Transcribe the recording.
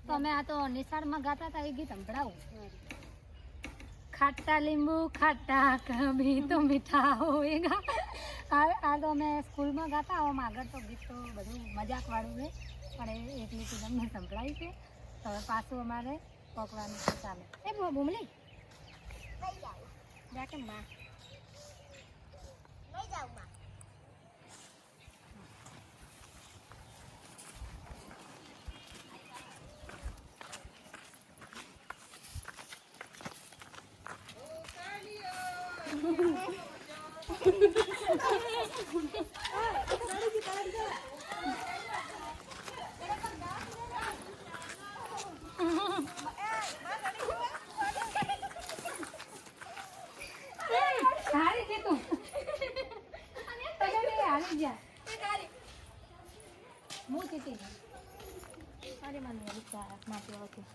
તો અમે આ તો નિશાળમાં ગાતા હતા એ ગીત સંભળાવું. ખાટા લીંબુ ખાટા કભી તો મીઠા હોએગા. આ તો અમે સ્કૂલમાં ગાતા. આવામાં આગળ તો ગીત તો બધું મજાકવાળું છે, પણ એટલી ચીજ અમને સંભળાય છે. તો હવે પાછું અમારે પોકવાનું છે. ચાલે એ બુમલી જા કેમ માં લઈ જાઉં માં. હારી છે તું. હારી જા હું જીતી. અરે મને વિચાર માથી આવતી